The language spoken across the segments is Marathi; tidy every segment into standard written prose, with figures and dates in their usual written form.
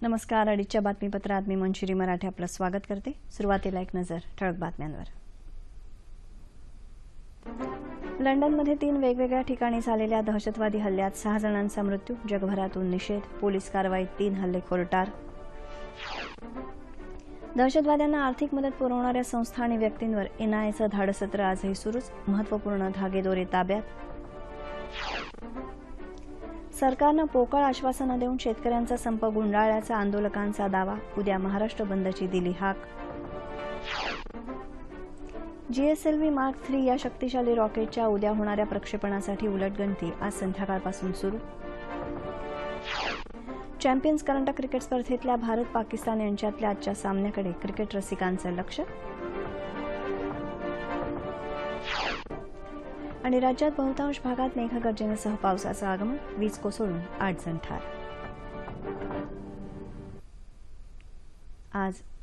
नमस्कार. अडीचच्या बातमीपत्रात मी मंजिरी मराठे आपलं स्वागत करते. सुरुवातीला एक नजर ठळक बातम्यांवर. लंडनमध्ये 3 वेगवेगळ्या ठिकाणी झालेल्या दहशतवादी हल्ल्यात 6 जणांचा मृत्यू. जगभरातून निषेध. पोलीस कारवाईत 3 हल्लेखोर ठार. दहशतवाद्यांना आर्थिक मदत पुरवणाऱ्या संस्था आणि व्यक्तींवर एनआयएचं धाडसत्र आजही सुरूच. महत्त्वपूर्ण धागेदोरे ताब्यात. सरकारनं पोकळ आश्वासनं देऊन शेतकऱ्यांचा संप गुंडाळल्याचा आंदोलकांचा दावा. उद्या महाराष्ट्र बंदची दिली हाक. जीएसएलव्ही मार्क 3 या शक्तिशाली रॉकेटच्या उद्या होणाऱ्या प्रक्षेपणासाठी उलटगणती आज संध्याकाळपासून सुरू. चॅम्पियन्स करंडक क्रिकेट स्पर्धेतल्या भारत पाकिस्तान यांच्यातल्या आजच्या सामन्याकडे क्रिकेट रसिकांचं लक्ष. आणि राज्यात बहुतांश भागात मेघगर्जनेसह पावसाचं आगमन. वीज कोसळून 8 जण ठार.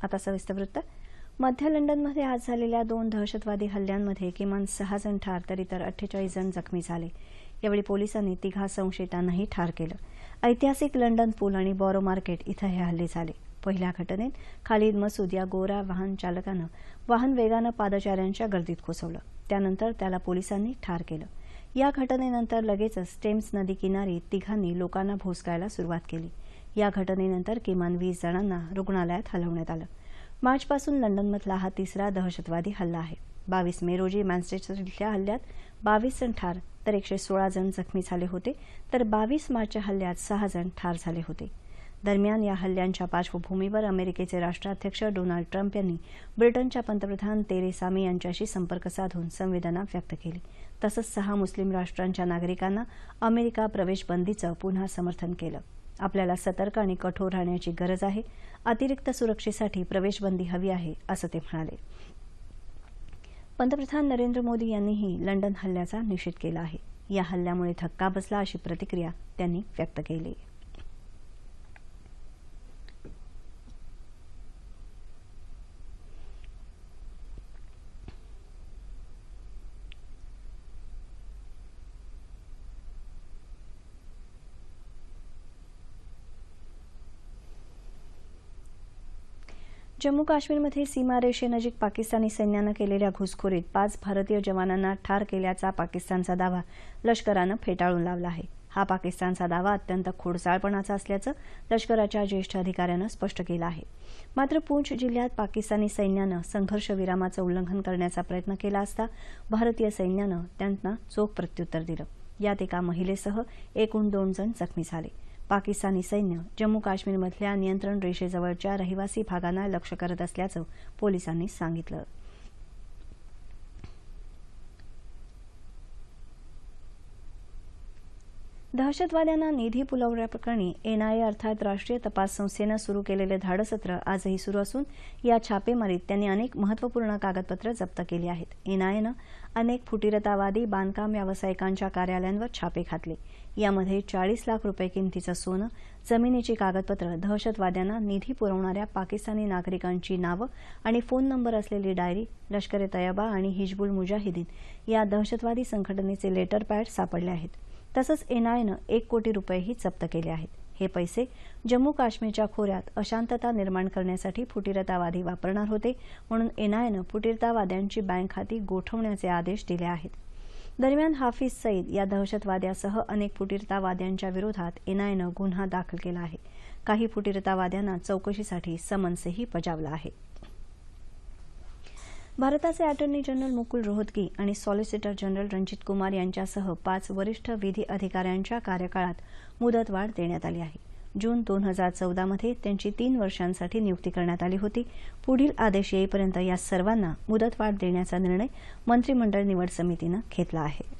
आता सविस्तर वृत्त. मध्य लंडनमध्ये आज झालेल्या 2 दहशतवादी हल्ल्यांमध्ये किमान 6 जण ठार तर इतर 48 जण जखमी झाले. यावेळी पोलिसांनी 3 संशयितांनाही ठार केलं. ऐतिहासिक लंडन पूल आणि बॉरो मार्केट इथं हे हल्ले झाले. पहिल्या घटनेत खालिद मसूद या गोरा वाहन चालकानं वाहन वेगानं पादचाऱ्यांच्या गर्दीत कोसळलं. त्यानंतर त्याला पोलिसांनी ठार केलं. या घटनेनंतर लगेचच टेम्स नदी किनारी 3 लोकांना भोसकायला सुरुवात केली. या घटनेनंतर किमान 20 जणांना रुग्णालयात हलवण्यात आलं. मार्चपासून लंडनमधला हा 3रा दहशतवादी हल्ला आहे. 22 मे रोजी मॅन्चेस्टर इथल्या हल्ल्यात 22 जण ठार तर 116 जण जखमी झाले होते, तर 22 मार्चच्या हल्ल्यात 6 जण ठार झाले होते. दरम्यान या हल्ल्यांच्या पार्श्वभूमीवर अमेरिकेचे राष्ट्राध्यक्ष डोनाल्ड ट्रम्प यांनी ब्रिटनच्या पंतप्रधान तेरेसा मे यांच्याशी संपर्क साधून संवेदना व्यक्त केली. तसंच 6 मुस्लिम राष्ट्रांच्या नागरिकांना अमेरिका प्रवेशबंदीचं पुन्हा समर्थन केलं. आपल्याला सतर्क आणि कठोर राहण्याची गरज आहे. अतिरिक्त सुरक्षेसाठी प्रवेशबंदी हवी आहे, असं ते म्हणाले. पंतप्रधान नरेंद्र मोदी यांनीही लंडन हल्ल्याचा निषेध केला आहे. या हल्ल्यामुळे धक्का बसला अशी प्रतिक्रिया त्यांनी व्यक्त केली. जम्मू काश्मीरमध्ये सीमारेषेनजीक पाकिस्तानी सैन्यानं केलेल्या घुसखोरीत 5 भारतीय जवानांना ठार केल्याचा पाकिस्तानचा दावा लष्करानं फेटाळून लावला आहे. हा पाकिस्तानचा दावा अत्यंत खोडसाळपणाचा असल्याचं लष्कराच्या ज्येष्ठ अधिकाऱ्यानं स्पष्ट केलं आहे. मात्र पूंछ जिल्ह्यात पाकिस्तानी सैन्यानं संघर्षविरामाचं उल्लंघन करण्याचा प्रयत्न केला असता भारतीय सैन्यानं त्यांना चोख प्रत्युत्तर दिलं. यात एका महिलेसह एकूण 2 जण जखमी झाले. पाकिस्तानी सैन्य जम्मू काश्मीरमधल्या नियंत्रण रेषेजवळच्या रहिवासी भागांना लक्ष्य करत असल्याचं पोलिसांनी सांगितलं. दहशतवाद्यांना निधी पुरवल्याप्रकरणी एनआयए अर्थात राष्ट्रीय तपास संस्थेनं सुरू केलेले धाडसत्र आजही सुरू असून या छापेमारीत त्यांनी अनेक महत्त्वपूर्ण कागदपत्रं जप्त केली आहेत. एनआयएनं अनेक फुटीरतावादी बांधकाम व्यावसायिकांच्या कार्यालयांवर छापे घातले. यामध्ये 40 लाख रुपये किमतीचं सोनं, जमिनीची कागदपत्रं, दहशतवाद्यांना निधी पुरवणाऱ्या पाकिस्तानी नागरिकांची नावं आणि फोन नंबर असलेली डायरी, लष्कर ए तैयबा आणि हिजबुल मुजाहिदीन या दहशतवादी संघटनेचे लेटर पॅड सापडले आहेत. तसंच एनआयएनं 1 कोटी रुपयेही जप्त केले आहेत. हे पैसे जम्मू काश्मीरच्या खोऱ्यात अशांतता निर्माण करण्यासाठी फुटीरतावादी वापरणार होते, म्हणून एनआयएनं फुटीरतावाद्यांची बँक खाती गोठवण्याचे आदेश दिले आहेत. दरम्यान हाफिज सईद या दहशतवाद्यासह अनेक फुटीरतावाद्यांच्या विरोधात एनआयएनं गुन्हा दाखल केला आहे. काही फुटीरतावाद्यांना चौकशीसाठी समन्सही बजावलं आहे. भारताचे अटॉर्नी जनरल मुकुल रोहतगी आणि सॉलिसिटर जनरल रणजित कुमार यांच्यासह 5 वरिष्ठ विधी अधिकाऱ्यांच्या कार्यकाळात मुदतवाढ देण्यात आली आहे. जून 2014 मध्ये त्यांची 3 वर्षांसाठी नियुक्ती करण्यात आली होती. पुढील आदेश येईपर्यंत या सर्वांना मुदतवाढ देण्याचा निर्णय मंत्रिमंडळ निवड समितीनं घेतला आहे.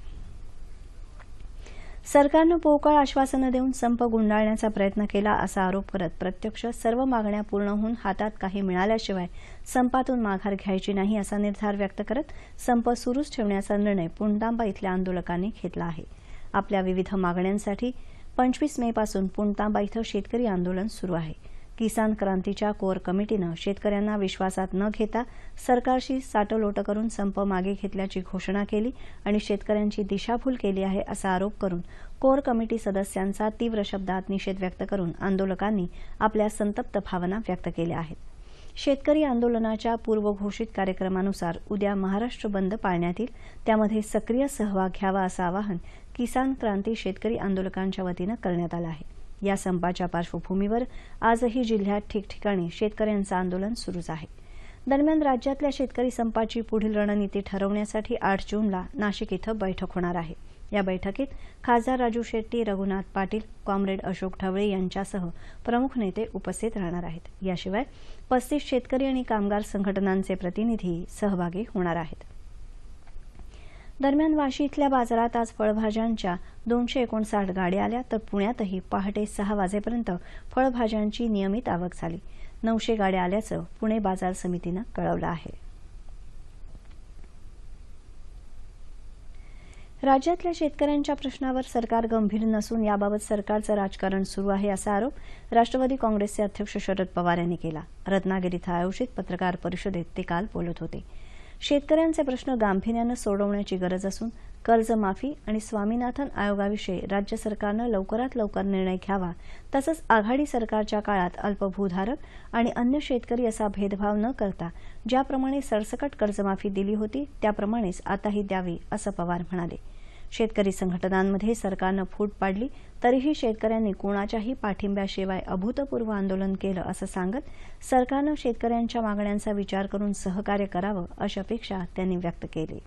सरकारनं पोकळ आश्वासनं देऊन संप गुंडाळण्याचा प्रयत्न केला असा आरोप करत प्रत्यक्ष सर्व मागण्या पूर्ण होऊन हातात काही मिळाल्याशिवाय संपातून माघार घ्यायची नाही असा निर्धार व्यक्त करत संप सुरूच ठेवण्याचा निर्णय पुणतांबा इथल्या आंदोलकांनी घेतला आहे. आपल्या विविध मागण्यांसाठी 25 मे पासून पुणतांबा इथं शेतकरी आंदोलन सुरू आहे. किसान क्रांतीच्या कोर कमिटीनं शेतकऱ्यांना विश्वासात न घेता सरकारशी साटलोट करून संप मागे घेतल्याची घोषणा केली आणि शेतकऱ्यांची दिशाभूल केली आहे असा आरोप करून कोर कमिटी सदस्यांचा तीव्र शब्दात निषेध व्यक्त करून आंदोलकांनी आपल्या संतप्त भावना व्यक्त केल्या आहेत. शेतकरी आंदोलनाच्या पूर्वघोषित कार्यक्रमानुसार उद्या महाराष्ट्र बंद पाळण्यात येईल. त्यामध्ये सक्रिय सहभाग घ्यावा असं आवाहन किसान क्रांती शेतकरी आंदोलकांच्या वतीनं करण्यात आलं आहे. या संपाच्या पार्श्वभूमीवर आजही जिल्ह्यात ठिकठिकाणी शेतकऱ्यांचं आंदोलन सुरूच आहे. दरम्यान राज्यातल्या शेतकरी संपाची पुढील रणनीती ठरवण्यासाठी 8 जूनला नाशिक इथं बैठक होणार आहे. या बैठकीत खासदार राजू शेट्टी, रघुनाथ पाटील, कॉम्रेड अशोक ढवळे यांच्यासह प्रमुख नेते उपस्थित राहणार आहेत. याशिवाय 35 शेतकरी आणि कामगार संघटनांचे प्रतिनिधी सहभागी होणार आहेत. दरम्यान वाशी इथल्या बाजारात आज फळभाज्यांच्या 259 गाड्या आल्या, तर पुण्यातही पहाटे 6 वाजेपर्यंत फळभाज्यांची नियमित आवक झाली. 900 गाड्या आल्याचं पुणे बाजार समितीनं कळवलं आहे. राज्यातल्या शेतकऱ्यांच्या प्रश्नावर सरकार गंभीर नसून याबाबत सरकारचं राजकारण सुरू आहे असा आरोप राष्ट्रवादी काँग्रेसचे अध्यक्ष शरद पवार यांनी केला. रत्नागिरी इथं आयोजित पत्रकार परिषदेत ते काल बोलत होते. शेतकऱ्यांचे प्रश्न गांभीर्यानं सोडवण्याची गरज असून कर्जमाफी आणि स्वामीनाथन आयोगाविषयी राज्य सरकारनं लवकरात लवकर निर्णय घ्यावा, तसंच आघाडी सरकारच्या काळात अल्पभूधारक आणि अन्य शेतकरी असा भेदभाव न करता ज्याप्रमाणे सरसकट कर्जमाफी दिली होती त्याप्रमाणेच आताही द्यावी असं पवार म्हणाले. शेतकरी संघटनांमध्ये सरकारनं फूट पाडली तरीही शेतकऱ्यांनी कोणाच्याही पाठिंब्याशिवाय अभूतपूर्व आंदोलन केलं असं सांगत सरकारनं शेतकऱ्यांच्या मागण्यांचा विचार करून सहकार्य करावं अशी अपेक्षा त्यांनी व्यक्त केली.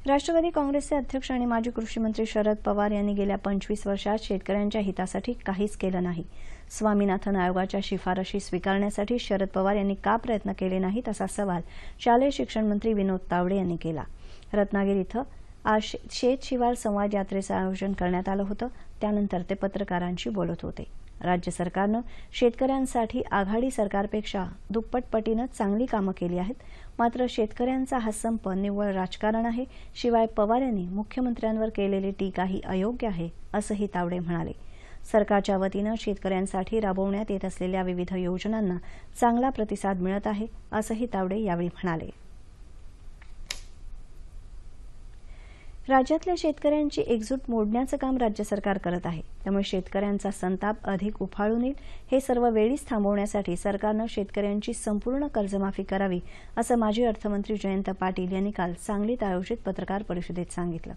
राष्ट्रवादी काँग्रेसचे अध्यक्ष आणि माजी कृषी मंत्री शरद पवार यांनी गेल्या 25 वर्षात शेतकऱ्यांच्या हितासाठी काहीच केलं नाही. स्वामीनाथन आयोगाच्या शिफारशी स्वीकारण्यासाठी शरद पवार यांनी का प्रयत्न केले नाहीत असा सवाल शालेय शिक्षण मंत्री विनोद तावडे यांनी केला. रत्नागिरी इथं आज शेत शिवार संवाद यात्रेचं आयोजन करण्यात आलं होतं. त्यानंतर ते पत्रकारांशी बोलत होते. राज्य सरकारनं शेतकऱ्यांसाठी आघाडी सरकारपेक्षा दुप्पटपटीनं चांगली कामं केली आहेत. मात्र शेतकऱ्यांचा हा संप निव्वळ राजकारण आहे. शिवाय पवार यांनी मुख्यमंत्र्यांवर केलेली टीका ही अयोग्य आहे असंही तावडे म्हणाले. सरकारच्या वतीनं शेतकऱ्यांसाठी राबवण्यात येत असलेल्या विविध योजनांना चांगला प्रतिसाद मिळत आहे असंही तावडे यावेळी म्हणाले. राज्यातल्या शेतकऱ्यांची एकजूट मोडण्याचं काम राज्य सरकार करत आहे. त्यामुळे शेतकऱ्यांचा संताप अधिक उफाळून येईल. हे सर्व वेळीच थांबवण्यासाठी सरकारनं शेतकऱ्यांची संपूर्ण कर्जमाफी करावी असं माजी अर्थमंत्री जयंत पाटील यांनी काल सांगलीत आयोजित पत्रकार परिषदेत सांगितलं.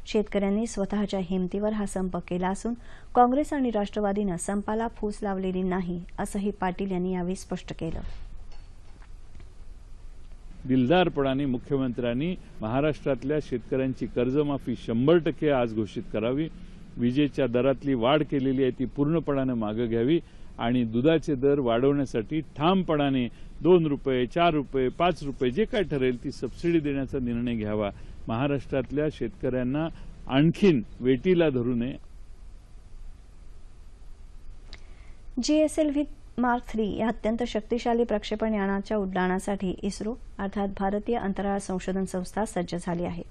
शेतकऱ्यांनी स्वतःच्या हिमतीवर हा संप केला असून काँग्रेस आणि राष्ट्रवादीनं संपाला फूस लावलेली नाही असंही पाटील यांनी यावेळी स्पष्ट केलं. दिलदारपणाने मुख्यमंत्र्यांनी महाराष्ट्रातल्या शेतकऱ्यांची कर्जमाफी 100% आज घोषित करावी. विजेच्या दरातली वाढ केलेली आहे ती पूर्णपणाने मागे घ्यावी आणि दुधाचे दर वाढवण्यासाठी ठामपणाने 2 रुपये, 4 रुपये, 5 रुपये जे काय ठरेल ती सबसिडी देण्याचा निर्णय घ्यावा. महाराष्ट्रातल्या शेतकऱ्यांना आणखीन वेटीला धरू नये. GSLV मार्क 3 या अत्यंत शक्तिशाली प्रक्षेपण यानाच्या उड्डाणासाठी इस्रो अर्थात भारतीय अंतराळ संशोधन संस्था सज्ज झाली आहे.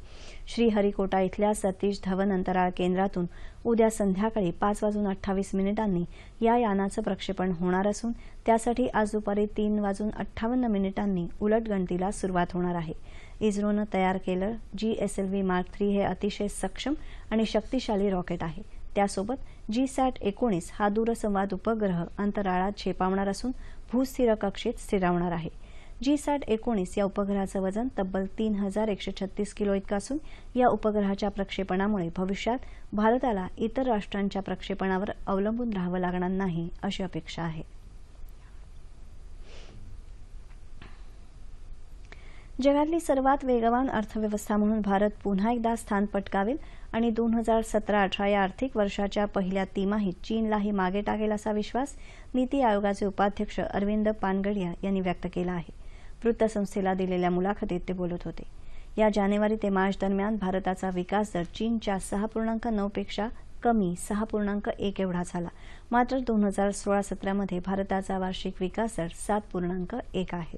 श्रीहरिकोटा इथल्या सतीश धवन अंतराळ केंद्रातून उद्या संध्याकाळी 5:28 या यानाचं प्रक्षेपण होणार असून त्यासाठी आज दुपारी 3:58 उलटगणतीला सुरुवात होणार आहे. इस्रोनं तयार केलं GSLV मार्क 3 हे अतिशय सक्षम आणि शक्तिशाली रॉकेट आहे. त्यासोबत GSAT-19 हा दूरसंवाद उपग्रह अंतराळात झेपावणार असून भूस्थिर कक्षेत स्थिरावणार आहे. GSAT-19 या उपग्रहाचं वजन तब्बल 3136 किलो इतकं असून या उपग्रहाच्या प्रक्षेपणामुळे भविष्यात भारताला इतर राष्ट्रांच्या प्रक्षेपणावर अवलंबून राहावं लागणार नाही अशी अपेक्षा आहे. जगातली सर्वात वेगवान अर्थव्यवस्था म्हणून भारत पुन्हा एकदा स्थान पटकावेल आणि 2017-18 या आर्थिक वर्षाच्या पहिल्या तिमाहीत चीनलाही मागे टाकेल असा विश्वास नीती आयोगाचे उपाध्यक्ष अरविंद पानगडिया यांनी व्यक्त केला आहे. वृत्तसंस्थेला दिलेल्या मुलाखतीत ते बोलत होते. या जानेवारी ते मार्च दरम्यान भारताचा विकास दर चीनच्या 6.9 पेक्षा कमी 6.1 एवढा झाला. मात्र 2016-17 मध्ये भारताचा वार्षिक विकास दर 7.1 आहे.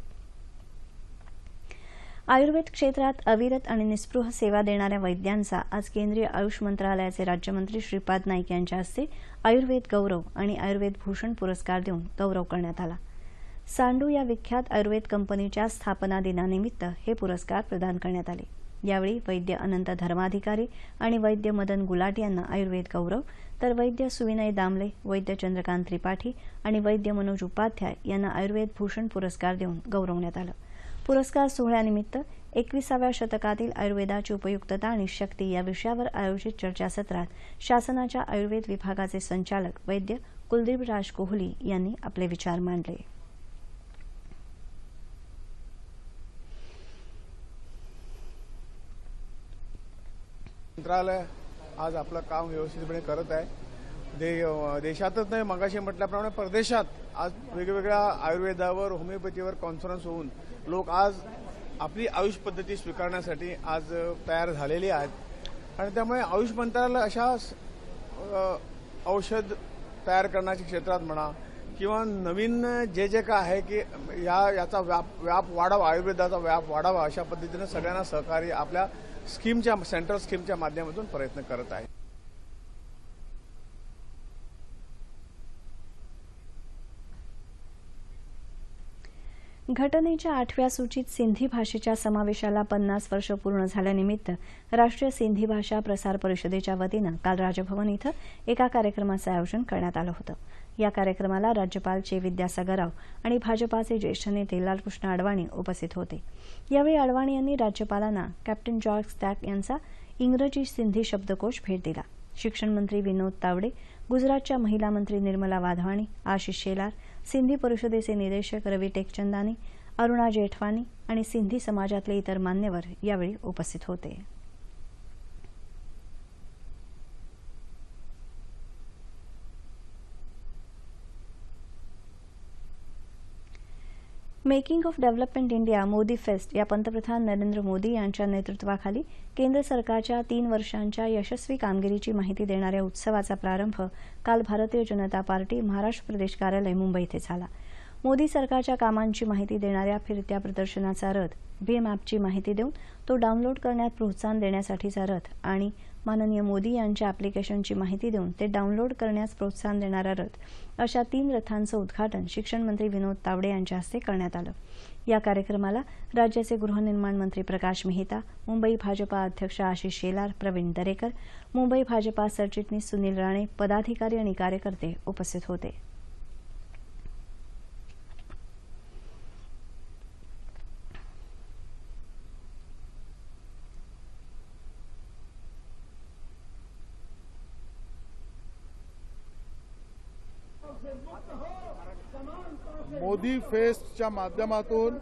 आयुर्वेद क्षेत्रात अविरत आणि निस्पृह सेवा देणाऱ्या वैद्यांचा आज केंद्रीय आयुष मंत्रालयाचे राज्यमंत्री श्रीपाद नाईक यांच्या हस्ते आयुर्वेद गौरव आणि आयुर्वेद भूषण पुरस्कार देऊन गौरव करण्यात आला. सांडू या विख्यात आयुर्वेद कंपनीच्या स्थापना दिनानिमित्त हे पुरस्कार प्रदान करण्यात आले. यावेळी वैद्य अनंत धर्माधिकारी आणि वैद्य मदन गुलाट यांना आयुर्वेद गौरव, तर वैद्य सुविनय दामले, वैद्य चंद्रकांत त्रिपाठी आणि वैद्य मनोज उपाध्याय यांना आयुर्वेद भूषण पुरस्कार देऊन गौरवण्यात आलं. पुरस्कार सोहळ्यानिमित्त 21व्या शतकातील आयुर्वेदाची उपयुक्तता आणि शक्ती या विषयावर आयोजित चर्चासत्रात शासनाच्या आयुर्वेद विभागाचे संचालक वैद्य कुलदीप राज कोहली यांनी आपले विचार मांडले. मंत्रालय आज आपलं काम व्यवस्थितपणे करत आहे. देशातच नाही, मगाशी म्हटल्याप्रमाणे परदेशात आज वेगवेगळ्या आयुर्वेदावर, होमिओपॅथीवर कॉन्फरन्स होऊन लोक आज आपली आयुष पद्धती स्वीकारण्यासाठी आज तयार झालेली आहेत आणि त्यामुळे आयुष मंत्रालय अशा औषध तयार करण्याच्या क्षेत्रात म्हणा किंवा नवीन जे काय आहे की याचा व्याप वाढावा, आयुर्वेदाचा व्याप वाढावा अशा पद्धतीनं सगळ्यांना सहकार्य आपल्या स्कीमच्या सेंट्रल स्कीमच्या माध्यमातून प्रयत्न करत आहे. घटनेच्या 8व्या सूचीत सिंधी भाषेच्या समावेशाला 50 वर्ष पूर्ण झाल्यानिमित्त राष्ट्रीय सिंधी भाषा प्रसार परिषदेच्या वतीनं काल राजभवन इथं एका कार्यक्रमाचं आयोजन करण्यात आलं होतं. या कार्यक्रमाला राज्यपाल चे विद्यासागर राव आणि भाजपाचे ज्येष्ठ नेते लालकृष्ण अडवाणी उपस्थित होते. यावेळी अडवाणी यांनी राज्यपालांना कॅप्टन जॉर्ज स्टॅक यांचा इंग्रजी सिंधी शब्दकोश भेट दिला. शिक्षण मंत्री विनोद तावडे, गुजरातच्या महिला मंत्री निर्मला वाधवाणी, आशिष शेलार, सिंधी परिषदेचे निदेशक रवी टेकचंदानी, अरुणा जेठवानी आणि सिंधी समाजातले इतर मान्यवर यावेळी उपस्थित होते. Making of development India Modi fest या पंतप्रधान नरेंद्र मोदी यांच्या नेतृत्वाखाली केंद्र सरकारच्या 3 वर्षांच्या यशस्वी कामगिरीची माहिती देणाऱ्या उत्सवाचा प्रारंभ काल भारतीय जनता पार्टी महाराष्ट्र प्रदेश कार्यालय मुंबई येथे झाला. मोदी सरकारच्या कामांची माहिती देणाऱ्या फिरत्या प्रदर्शनाचा रथ, भीम ॲपची माहिती देऊन तो डाउनलोड करण्यात प्रोत्साहन देण्यासाठीचा रथ आणि माननीय मोदी यांच्या ॲप्लिकेशनची माहिती देऊन ते डाउनलोड करण्यास प्रोत्साहन देणारा रथ अशा 3 रथांचं उद्घाटन शिक्षण मंत्री विनोद तावडे यांच्या हस्ते करण्यात आलं. या कार्यक्रमाला राज्याचे गृहनिर्माण मंत्री प्रकाश मेहता, मुंबई भाजपा अध्यक्ष आशिष शेलार, प्रवीण दरेकर, मुंबई भाजपा सरचिटणीस सुनील राणे, पदाधिकारी आणि कार्यकर्ते उपस्थित होते. मोदी फेस्टच्या माध्यमातून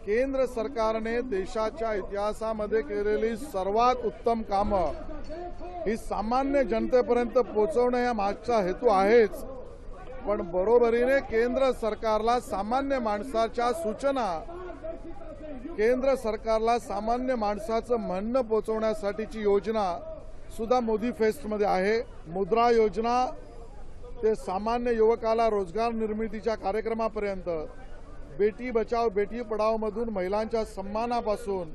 केंद्र सरकारने देशाच्या इतिहासामध्ये केलेली सर्वात उत्तम कामं ही सामान्य जनतेपर्यंत पोहोचवणं या मागचा हेतू आहेच, पण बरोबरीने केंद्र सरकारला सामान्य माणसाच्या सूचना, केंद्र सरकारला सामान्य माणसाचं म्हणणं पोहोचवण्यासाठीची योजना सुद्धा मोदी फेस्टमध्ये आहे. मुद्रा योजना ते सामान्य युवकाला रोजगार निर्मितीच्या कार्यक्रमापर्यंत, बेटी बचाव बेटी पढाओ मधून महिलांच्या सन्मानापासून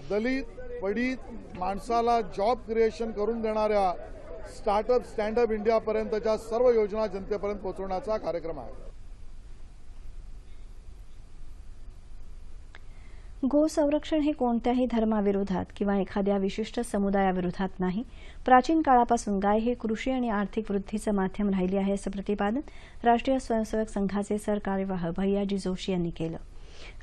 दलित पडीत माणसाला जॉब क्रिएशन करून देणाऱ्या स्टार्टअप स्टँडअप इंडियापर्यंतच्या सर्व योजना जनतेपर्यंत पोहोचवण्याचा कार्यक्रम आहे. गो संरक्षण हे कोणत्याही धर्माविरोधात किंवा एखाद्या विशिष्ट समुदायाविरोधात नाही. प्राचीन काळापासून गाय हे कृषी आणि आर्थिक वृद्धीचं माध्यम राहिली आहे असं प्रतिपादन राष्ट्रीय स्वयंसेवक संघाचे सरकार्यवाह भैयाजी जोशी यांनी केलं.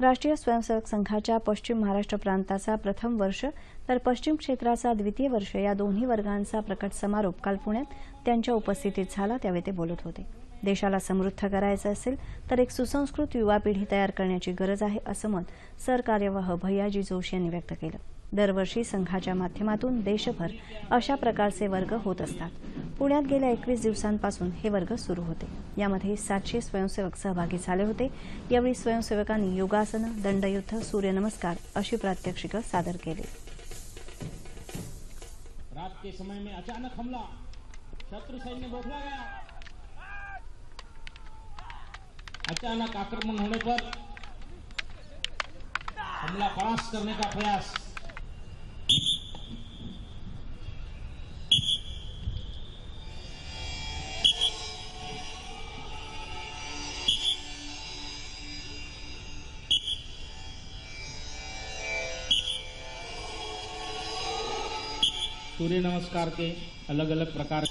राष्ट्रीय स्वयंसेवक संघाच्या पश्चिम महाराष्ट्र प्रांताचा प्रथम वर्ष तर पश्चिम क्षेत्राचा द्वितीय वर्ष या दोन्ही वर्गांचा प्रकट समारोप काल पुण्यात त्यांच्या उपस्थितीत झाला. त्यावेळी ते बोलत होते. देशाला समृद्ध करायचं असेल तर एक सुसंस्कृत युवा पिढी तयार करण्याची गरज आहे असं मत सरकार्यवाह भैयाजी जोशी यांनी व्यक्त केलं. दरवर्षी संघाच्या माध्यमातून देशभर अशा प्रकारचे वर्ग होत असतात. पुण्यात गेल्या 21 दिवसांपासून हे वर्ग सुरू होते. यामध्ये 700 स्वयंसेवक सहभागी झाले होते. यावेळी स्वयंसेवकांनी योगासनं, दंडयुद्ध, सूर्यनमस्कार अशी प्रात्यक्षिकं सादर केली. रात के समय में अचानक हमला, शत्रु सैन्य बोखला गया. अचानक आक्रमण होने पर हमला परास्त करने का प्रयास। सूर्य नमस्कार के अलग अलग प्रकार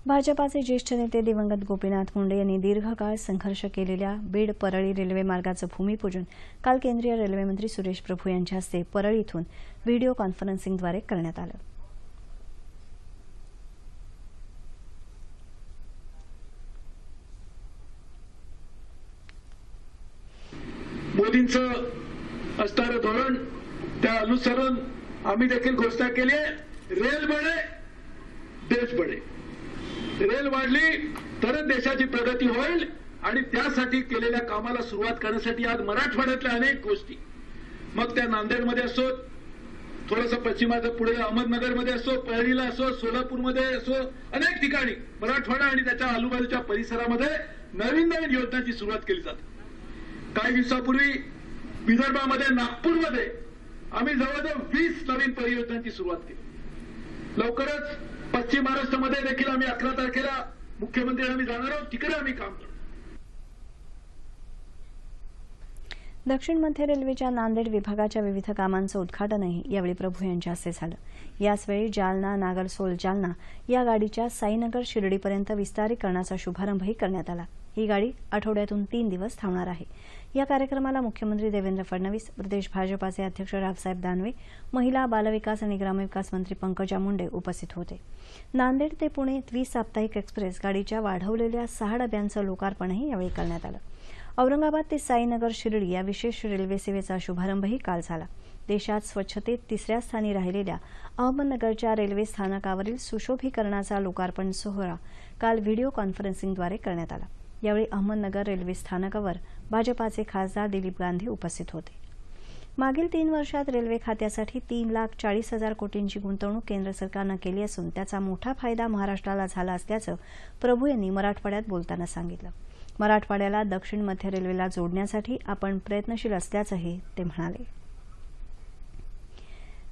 भाजपाचे ज्येष्ठ नेते दिवंगत गोपीनाथ मुंडे यांनी दीर्घकाळ संघर्ष केलेल्या बीड परळी रेल्वे मार्गाचं भूमिपूजन काल केंद्रीय रेल्वे मंत्री सुरेश प्रभू यांच्या हस्ते परळी इथून व्हिडिओ कॉन्फरन्सिंगद्वारे करण्यात आलं. मोदींचं असणारं धोरण त्या अनुसरून आम्ही देखील घोषणा केली आहे, रेल बढे देश बढे. रेल वाढली तरच देशाची प्रगती होईल आणि त्यासाठी केलेल्या कामाला सुरुवात करण्यासाठी आज मराठवाड्यातल्या अनेक गोष्टी, मग त्या नांदेडमध्ये असो, थोडंसं पश्चिमाचं पुढे अहमदनगरमध्ये असो, परळीला असो, सोलापूरमध्ये असो, अनेक ठिकाणी मराठवाडा आणि त्याच्या आजूबाजूच्या परिसरामध्ये नवीन नवीन योजनांची सुरुवात केली जाते. काही दिवसापूर्वी विदर्भामध्ये नागपूरमध्ये आम्ही जवळजवळ 20 नवीन परियोजनांची सुरुवात केली. लवकरच पश्चिम महाराष्ट्रामध्ये देखील आम्ही 11 तारखेला मुख्यमंत्री आम्ही जाणार आहोत, तिकडे आम्ही काम करतो. दक्षिण मध्य रेल्वेच्या नांदेड विभागाच्या विविध कामांचं उद्घाटनही यावेळी प्रभू यांच्या हस्ते झालं. याचवेळी जालना नागरसोल जालना या गाडीच्या साईनगर शिर्डीपर्यंत विस्तारीकरणाचा शुभारंभही करण्यात आला. ही गाडी आठवड्यातून 3 दिवस धावणार आहे. या कार्यक्रमाला मुख्यमंत्री देवेंद्र फडणवीस, प्रदेश भाजपाचे अध्यक्ष रावसाहेब दानवे, महिला बालविकास आणि ग्रामविकास मंत्री पंकजा मुंडे उपस्थित होते. नांदेड ते पुणे द्विसाप्ताहिक एक्सप्रेस गाडीच्या वाढवलेल्या 6 डब्यांचं लोकार्पणही यावेळी करण्यात आलं. औरंगाबाद ते साईनगर शिर्डी या विशेष रेल्वे सेवेचा शुभारंभही काल झाला. देशात स्वच्छतेत 3ऱ्या स्थानी राहिलेल्या अहमदनगरच्या रेल्वे स्थानकावरील सुशोभीकरणाचा लोकार्पण सोहळा काल व्हिडिओ कॉन्फरन्सिंगद्वारे करण्यात आला. यावेळी अहमदनगर रेल्वे स्थानकावर भाजपाचे खासदार दिलीप गांधी उपस्थित होते. मागील 3 वर्षात रेल्वे खात्यासाठी 3,40,000 कोटींची गुंतवणूक केंद्र सरकारनं केली असून त्याचा मोठा फायदा महाराष्ट्राला झाला असल्याचं प्रभू यांनी मराठवाड्यात बोलताना सांगितलं. मराठवाड्याला दक्षिण मध्य रेल्वेला जोडण्यासाठी आपण प्रयत्नशील असल्याचंही ते म्हणाले.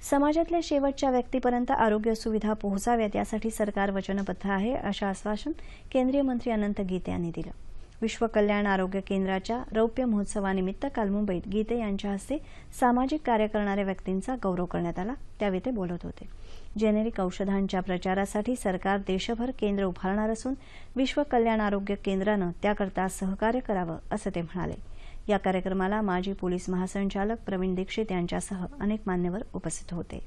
समाजातल्या शेवटच्या व्यक्तीपर्यंत आरोग्य सुविधा पोहोचाव्यात यासाठी सरकार वचनबद्ध आहे, असं आश्वासन केंद्रीय मंत्री अनंत गीते यांनी दिलं. विश्व कल्याण आरोग्य केंद्राच्या रौप्य महोत्सवानिमित्त काल मुंबईत गीते यांच्या हस्ते सामाजिक कार्य करणाऱ्या व्यक्तींचा गौरव करण्यात आला. त्यावेळी ते बोलत होते. जेनेरिक औषधांच्या प्रचारासाठी सरकार देशभर केंद्र उभारणार असून विश्व कल्याण आरोग्य केंद्रानं त्याकरता सहकार्य करावं, असं ते म्हणाले. या कार्यक्रमाला माजी पोलीस महासंचालक प्रवीण दीक्षित यांच्यासह अनेक मान्यवर उपस्थित होते.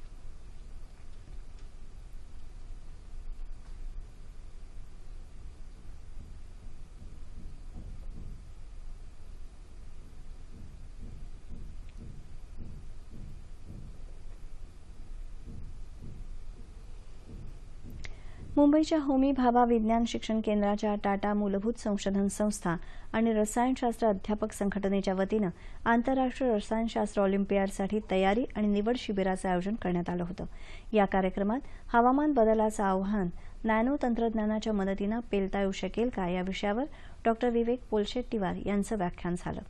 मुंबईच्या होमी भाभा विज्ञान शिक्षण केंद्राच्या टाटा मूलभूत संशोधन संस्था आणि रसायनशास्त्र अध्यापक संघटनेच्या वतीनं आंतरराष्ट्रीय रसायनशास्त्र ऑलिम्पियाडसाठी तयारी आणि निवड शिबिराचं आयोजन करण्यात आलं होतं. या कार्यक्रमात हवामान बदलाचं आव्हान नॅनो तंत्रज्ञानाच्या मदतीनं पेलता येऊ शकेल का या विषयावर डॉ. विवेक पोलशेट्टीवार यांचं व्याख्यान झालं.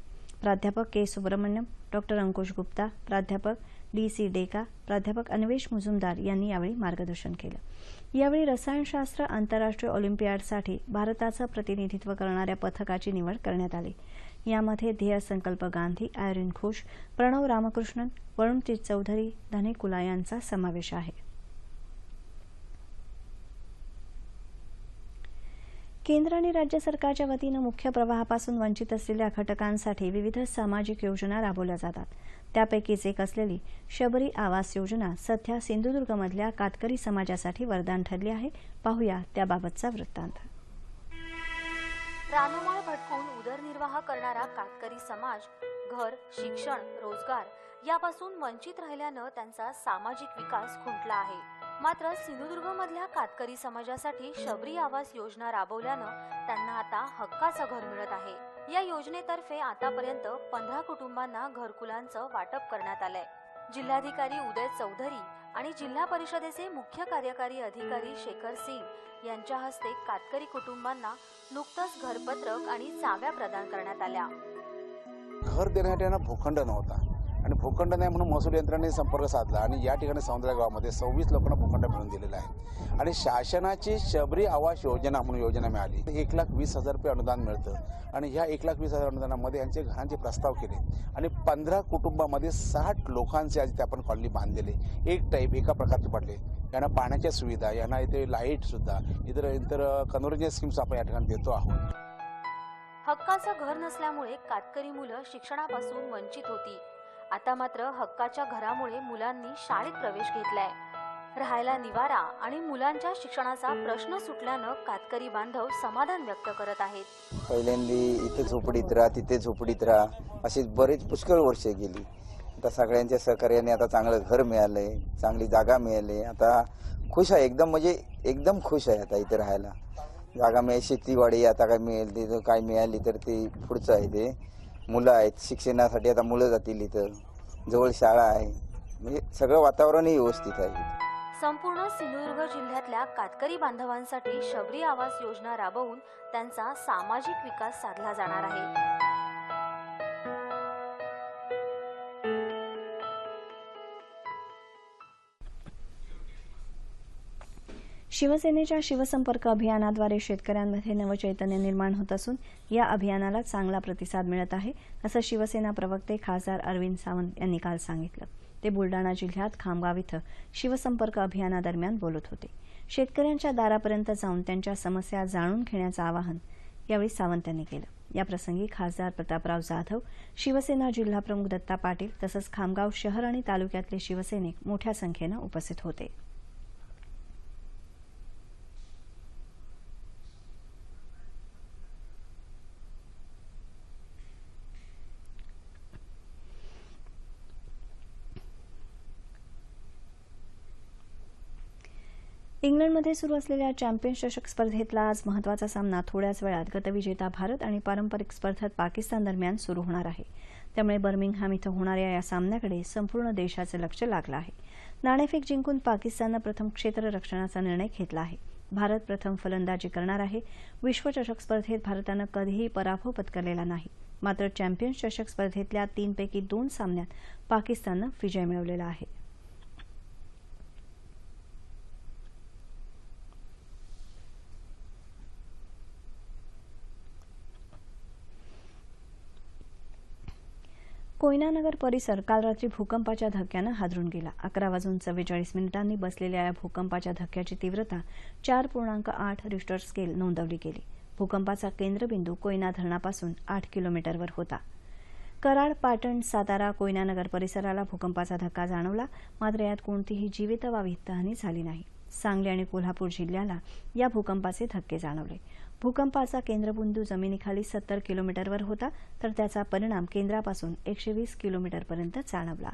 प्राध्यापक के सुब्रमण्यम, डॉ. अंकुश गुप्ता, प्राध्यापक DC डेका, प्राध्यापक अन्वेष मुजुमदार यांनी यावेळी मार्गदर्शन केलं. यावेळी रसायनशास्त्र आंतरराष्ट्रीय ऑलिम्पियाडसाठी भारताचं प्रतिनिधित्व करणाऱ्या पथकाची निवड करण्यात आली. यामध्ये ध्येय संकल्प गांधी, आयरिन घोष, प्रणव रामकृष्णन, वरुणजीत चौधरी, धने कुला यांचा समावेश आहे. केंद्र आणि राज्य सरकारच्या वतीनं मुख्य प्रवाहापासून वंचित असलेल्या घटकांसाठी विविध सामाजिक योजना राबवल्या जातात. त्यापैकीच एक असलेली शबरी आवास योजना सध्या सिंधुदुर्गमधल्या कातकरी समाजासाठी वरदान ठरली आहे. पाहूया त्याबाबतचा वृत्तांत. रानमाळ भटकून उदरनिर्वाह करणारा कातकरी समाज घर, शिक्षण, रोजगार यापासून वंचित राहिल्यानं त्यांचा सामाजिक विकास खुंटला आहे. मात्र सिंधुदुर्गमधल्या कातकरी समाजासाठी शबरी आवास योजना राबवल्यानं त्यांना आता हक्काचं घर मिळत आहे. या योजनेतर्फे आतापर्यंत 15 कुटुंबांना घरकुलांचं वाटप करण्यात आलंय. जिल्हाधिकारी उदय चौधरी आणि जिल्हा परिषदेचे मुख्य कार्यकारी अधिकारी शेखर सिंग यांच्या हस्ते कातकरी कुटुंबांना नुकतंच घरपत्रक आणि चाव्या प्रदान करण्यात आल्या. घर देण्यासाठी भूखंड नव्हता आणि भूखंड नाही म्हणून महसूल यंत्रणेने संपर्क साधला आणि या ठिकाणी सौंदर्य गावामध्ये 26 लोकांना भूखंड मिळून दिलेला आहे. आणि शासनाची शबरी आवास योजना म्हणून योजना मिळाली. 1,20,000 रुपये अनुदान मिळतं आणि ह्या 1,20,000 अनुदानामध्ये यांचे घरांचे प्रस्ताव केले आणि 15 कुटुंबामध्ये 60 लोकांचे आज आपण कॉलनी बांधलेले एक टाईप एका प्रकारचे पडले. यांना पाण्याच्या सुविधा, यांना इथे लाईट सुद्धा, इतर मनोरंजन स्कीम्स आपण या ठिकाणी देतो आहोत. हक्काचं घर नसल्यामुळे कातकरी मुलं शिक्षणापासून वंचित होती. आता मात्र हक्काच्या घरामुळे मुलांनी शाळेत प्रवेश घेतलाय. राहायला निवारा आणि मुलांच्या शिक्षणाचा प्रश्न सुटल्यानं कातकरी बांधव समाधान व्यक्त करत आहेत. पहिल्यांदी इथे झोपडीत राहा, तिथे झोपडीत राहा, अशी बरेच पुष्कळ वर्ष गेली. आता सगळ्यांच्या सहकार्याने आता चांगलं घर मिळालंय, चांगली जागा मिळाली. आता खुश आहे, एकदम खुश आहे आता इथे राहायला. जागा मिळेल, शेतीवाडी आता काय मिळेल ते काय मिळाली तर ते पुढचं आहे. ते मुलं आहेत शिक्षणासाठी, आता मुलं जातील इथं, जवळ शाळा आहे, म्हणजे सगळं वातावरणही व्यवस्थित आहे. संपूर्ण सिंधुदुर्ग जिल्ह्यातल्या कातकरी बांधवांसाठी शबरी आवास योजना राबवून त्यांचा सामाजिक विकास साधला जाणार आहे. शिवसेनेच्या शिवसंपर्क अभियानाद्वारे शेतकऱ्यांमध्ये नवचैतन्य निर्माण होत असून या अभियानाला चांगला प्रतिसाद मिळत आहे, असं शिवसेना प्रवक्ते खासदार अरविंद सावंत यांनी काल सांगितलं. ते बुलडाणा जिल्ह्यात खामगाव इथं शिवसंपर्क अभियानादरम्यान बोलत होते. शेतकऱ्यांच्या दारापर्यंत जाऊन त्यांच्या समस्या जाणून घेण्याचं आवाहन यावेळी सावंत यांनी केलं. याप्रसंगी खासदार प्रतापराव जाधव, शिवसेना जिल्हाप्रमुख दत्ता पाटील तसंच खामगाव शहर आणि तालुक्यातले शिवसैनिक मोठ्या संख्येनं उपस्थित होते. इंग्लंडमध्ये सुरू असलेल्या चॅम्पियन्स चषक स्पर्धेतला आज महत्त्वाचा सामना थोड्याच वेळात गतविजेता भारत आणि पारंपरिक स्पर्धक पाकिस्तान दरम्यान सुरू होणार आहे. त्यामुळे बर्मिंगहॅम इथं होणाऱ्या या सामन्याकडे संपूर्ण देशाचं लक्ष लागलं आहे. नाणेफेक जिंकून पाकिस्ताननं प्रथम क्षेत्ररक्षणाचा निर्णय घेतला आहे. भारत प्रथम फलंदाजी करणार आहे. विश्वचषक स्पर्धेत भारतानं कधीही पराभव पत्करलेला नाही. मात्र चॅम्पियन्स चषक स्पर्धेतल्या 3 पैकी 2 सामन्यात पाकिस्ताननं विजय मिळवलेला आहे. कोयना नगर परिसर काल रात्री भूकंपाच्या धक्क्यानं हादरून गेला. 11:44 बसलेल्या या भूकंपाच्या धक्क्याची तीव्रता 4.8 रिश्टर स्केल नोंदवली गेली. भूकंपाचा केंद्रबिंदू कोयना धरणापासून 8 किलोमीटरवर होता. कराड, पाटण, सातारा, कोयना नगर परिसराला भूकंपाचा धक्का जाणवला. मात्र यात कोणतीही जीवित वा वित्तहानी झाली नाही. सांगली आणि कोल्हापूर जिल्ह्याला या भूकंपाचे धक्के जाणवले. भूकंपाचा केंद्रबिंदू जमिनीखाली 70 किलोमीटरवर होता, तर त्याचा परिणाम केंद्रापासून 120 किलोमीटरपर्यंत जाणवला.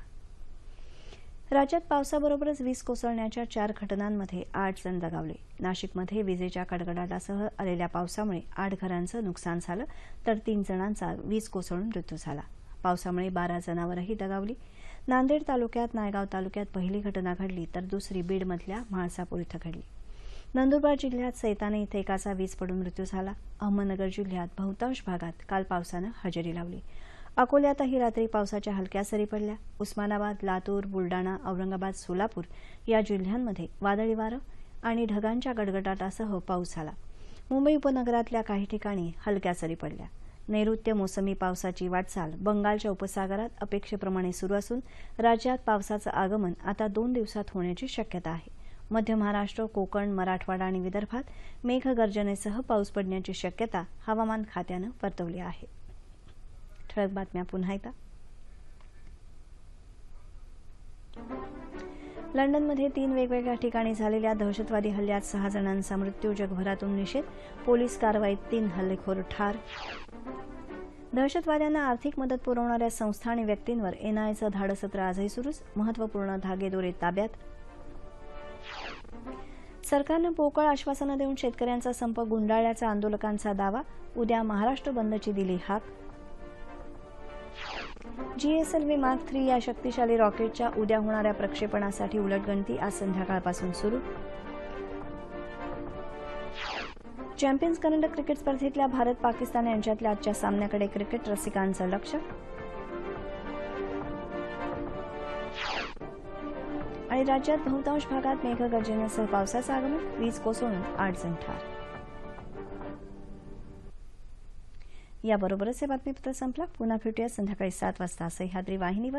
राज्यात पावसाबरोबरच वीज कोसळण्याच्या 4 घटनांमध्ये 8 जण दगावले. नाशिकमध्ये विजेच्या कडकडाटासह आलेल्या पावसामुळे 8 घरांचं नुकसान झालं, तर 3 जणांचा वीज कोसळून मृत्यू झाला. पावसामुळे 12 जनावरही दगावली. नांदेड तालुक्यात नायगाव तालुक्यात पहिली घटना घडली, तर दुसरी बीडमधल्या म्हाळसापूर इथं घडली. नंदुरबार जिल्ह्यात सैताने इथं एकाचा वीज पडून मृत्यू झाला. अहमदनगर जिल्ह्यात बहुतांश भागात काल पावसानं हजेरी लावली. अकोल्यातही रात्री पावसाच्या हलक्या सरी पडल्या. उस्मानाबाद, लातूर, बुलडाणा, औरंगाबाद, सोलापूर या जिल्ह्यांमध्ये वादळी वारं आणि ढगांच्या गडगडाटासह पाऊस झाला. मुंबई उपनगरातल्या काही ठिकाणी हलक्या सरी पडल्या. नैऋत्य मोसमी पावसाची वाटचाल बंगालच्या उपसागरात अपेक्षेप्रमाणे सुरू असून राज्यात पावसाचं आगमन आता 2 दिवसात होण्याची शक्यता आहे. मध्य महाराष्ट्र, कोकण, मराठवाडा आणि विदर्भात मेघगर्जनेसह पाऊस पडण्याची शक्यता हवामान खात्यानं वर्तवली आहे. ठळक बातम्या पुन्हा एकदा. लंडनमध्ये 3 वेगवेगळ्या ठिकाणी झालेल्या दहशतवादी हल्ल्यात 6 जणांचा मृत्यू. जगभरातून निषेध. पोलीस कारवाईत 3 हल्लेखोर ठार. दहशतवाद्यांना आर्थिक मदत पुरवणाऱ्या संस्था आणि व्यक्तींवर एनआयएचं धाडसत्र आजही सुरूच. महत्त्वपूर्ण धागेदोरे ताब्यात. सरकारनं पोकळ आश्वासनं देऊन शेतकऱ्यांचा संप गुंडाळल्याचा आंदोलकांचा दावा. उद्या महाराष्ट्र बंदची दिली हाक. GSLV मार्क 3 या शक्तिशाली रॉकेटच्या उद्या होणाऱ्या प्रक्षेपणासाठी उलटगणती आज संध्याकाळपासून सुरू. चॅम्पियन्स करंडक क्रिकेट स्पर्धेतल्या भारत पाकिस्तान यांच्यातल्या आजच्या सामन्याकडे क्रिकेट रसिकांचं लक्ष. आणि राज्यात बहुतांश भागात मेघगर्जनेसह पावसाचं आगमन. वीज कोसळून 8 जण ठार. याबरोबरच हे बातमीपत्र संपलं. पुन्हा भेटूया संध्याकाळी 7 वाजता सह्याद्री वाहिनीवर.